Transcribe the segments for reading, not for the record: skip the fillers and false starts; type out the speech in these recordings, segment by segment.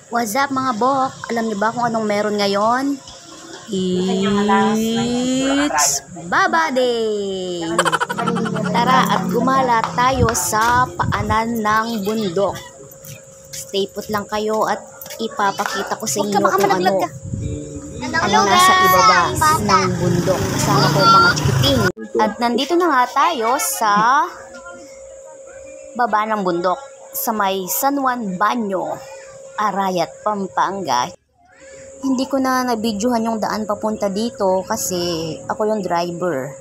What's up mga bok? Alam niyo ba kung anong meron ngayon? It's Baba Day! Tara at gumala tayo sa paanan ng bundok. Stay put lang kayo at ipapakita ko sa inyo kung ano nasa ibaba ng bundok. Kasama ko mga chikiting. At nandito na nga tayo sa baba ng bundok sa may San Juan Banyo, Arayat, Pampanga. Hindi ko na nabidyohan yung daan papunta dito kasi ako yung driver.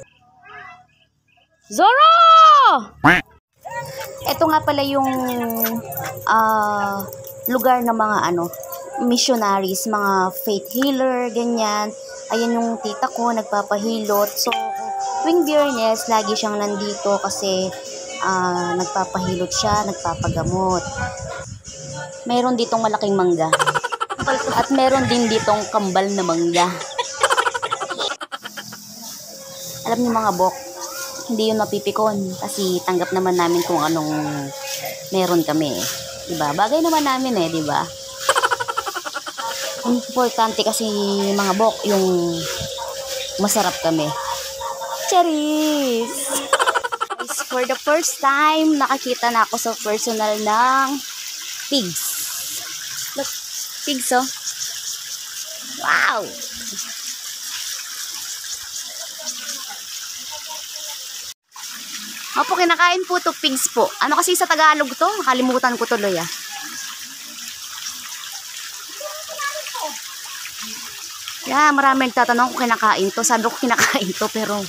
Zoro! Ito nga pala yung lugar ng mga missionaries, mga faith healer, ganyan. Ayan yung tita ko, nagpapahilot. So, tuwing Biyernes, lagi siyang nandito kasi nagpapahilot siya, nagpapagamot. Meron ditong malaking mangga. At meron din ditong kambal na mangga. Alam niyo mga bok, hindi yun mapipikon kasi tanggap naman namin kung anong meron kami. Diba? Bagay naman namin diba? Importante kasi mga bok, yung masarap kami. Charis! For the first time, nakakita na ako sa personal ng pigs. Look, pigs Wow! Opo, kinakain po to pigs po. Ano kasi sa Tagalog to? Nakalimutan ko tuloy Yeah, maraming nagtatanong kung kinakain to. Sabi ko kinakain to pero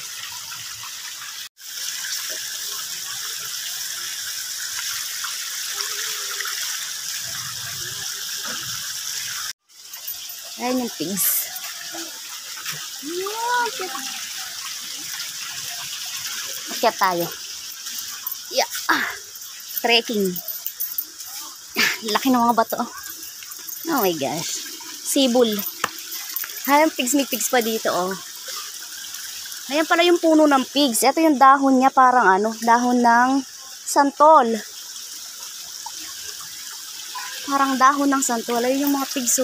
ayan yung pigs. Akyat tayo. Yeah. Trekking. Laki ng mga bato. Oh my gosh. Sibol. Ayan, pigs, may pigs pa dito Ayan pala yung puno ng pigs. Ito yung dahon niya, parang dahon ng santol. Parang dahon ng santol. Ayun yung mga pigs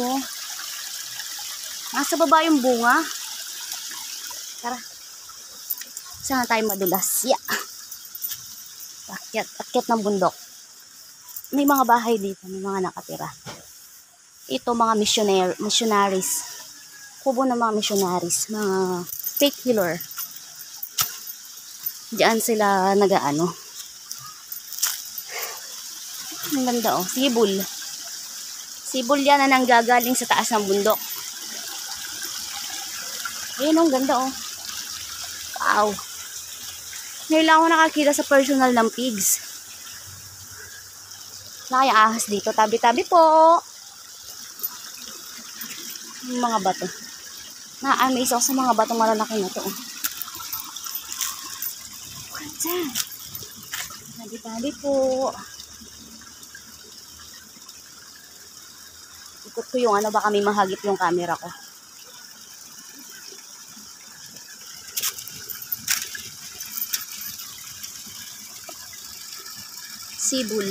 nasa baba yung bunga. Tara. Saan na tayo madulas? Yeah. Akyat ng bundok. May mga bahay dito. May mga nakatira. Ito mga missionaries. Kubo ng mga missionaries. Mga faith healer. Diyan sila nag-aano. Ang ganda Sibol. Sibol yan na nanggagaling sa taas ng bundok. Ayun ang ganda Wow. Ngayon lang ako nakakita sa personal ng pigs. Nakayang ahas dito. Tabi-tabi po. Yung mga bato. Na-amaze ako sa mga bato malalaki na to. Tabi-tabi po. Ikot ko yung baka may mahagip yung camera ko. Sibol.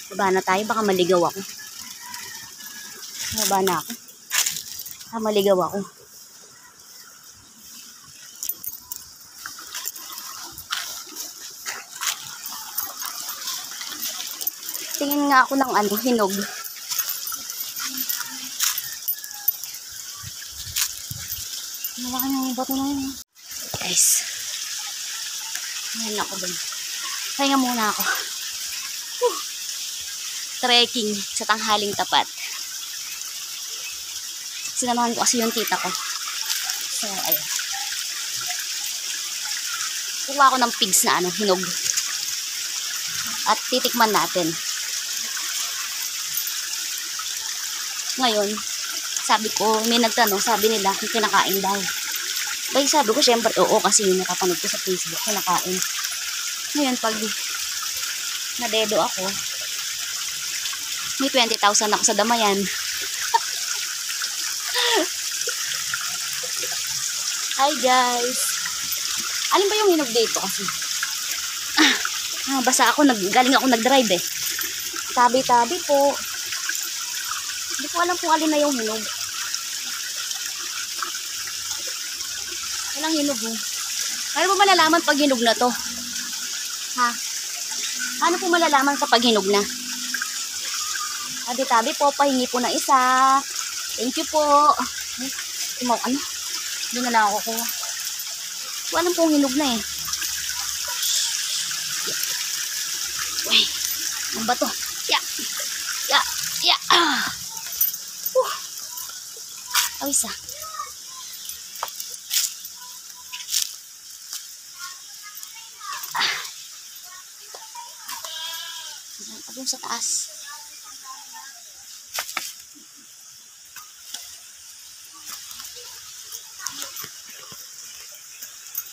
Baba na tayo, baka maligaw ako. Baba na ako. Baka maligaw ako. Tingin nga ako ng hinog. Malaking yung bato na yun. Guys. Ayan ako dun. Pahinga muna ako. Trekking sa tanghaling tapat. Sinamahan ko kasi yung tita ko. So, ayun. Kuha ako ng pigs na hinog. At titikman natin. Ngayon, sabi ko, may nagtanong, sabi nila kung kinakain daw. Bay, sabi ko, syempre, oo, kasi yung nakapanood ko sa Facebook, kinakain. Ngayon, pag nadedo ako, may 20,000 ako sa damayan. Hi, guys. Alin ba yung hinog dito kasi? Basa ako, galing ako nag-drive Tabi-tabi po. Hindi ko alam kung alin na yung hinog. Walang hinog oh. Paano po malalaman pag hinog na to? Ha? Paano po malalaman kapag hinog na? Tabi-tabi po, pahingi po ng isa. Thank you po. Ano? Hindi na lang ako kuha. Alam pong hinog na eh. Uy, ano ba to? Ya! Ya! Ya! Awis ah. Abong sa taas.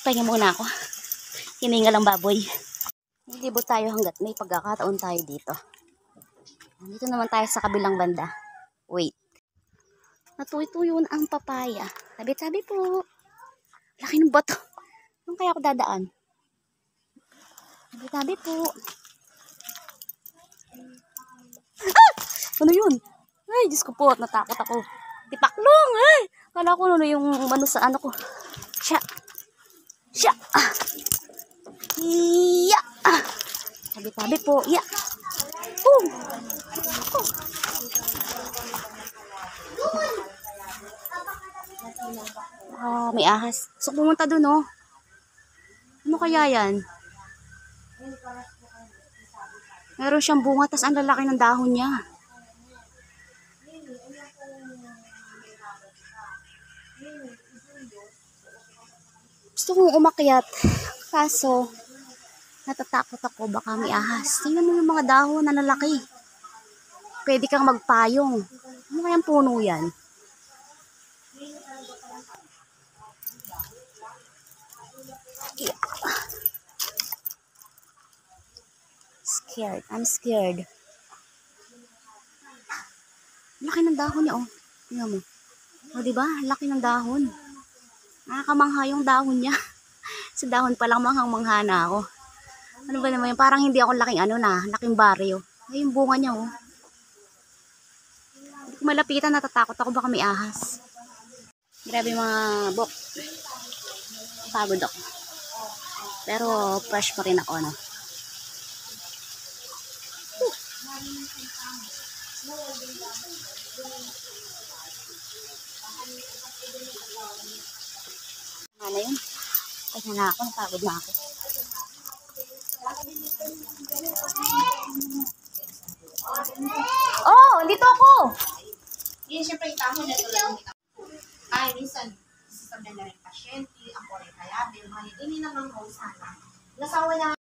Pahinga muna ako. Hininga lang baboy. Nilibot tayo hanggat may pagkakataon tayo dito. Dito naman tayo sa kabilang banda. Wait. Natuy-tuyo na ang papaya. Tabi-tabi po. Laki ng bato. Saan kaya ako dadaan? Tabi-tabi po. Ah! Ano yun? Ay, Diyos ko po. Natakot ako. Tipaklong! Ay! Kala ko ano yung ano sa ano ko. Siya! Siya! Ah! Iya! Ah! Tabi-tabi po. Iya! May ahas. So, pumunta dun, oh. Ano kaya yan? Meron siyang bunga, tas ang lalaki ng dahon niya. Gusto kong umakyat. Kaso, natatakot ako. Baka may ahas. Tingnan mo yung mga dahon na lalaki. Pwede kang magpayong. Ano kayang puno yan? Yeah. Scared. I'm scared. Laki ng dahon niya, oh. Tingnan mo. O, diba? Laki ng dahon. Nakakamangha yung dahon niya. Sa dahon pa lang manghang-mangha na ako. Ano ba naman yun? Parang hindi ako laking ano na. Laking baryo. Ay, yung bunga niya, oh. Hindi ko malapitan. Natatakot ako. Baka may ahas. Grabe mga bok. Pagod ako. Pero fresh pa rin ako, no? Ano yun? Kaya na ako, napagod na ako. Oh, andito ako! Yun, syempre, itamo na ito lang. Ay, minsan, sasabihin na rin pasyente, ako rin kaya, hindi naman ko sana. Nasawa na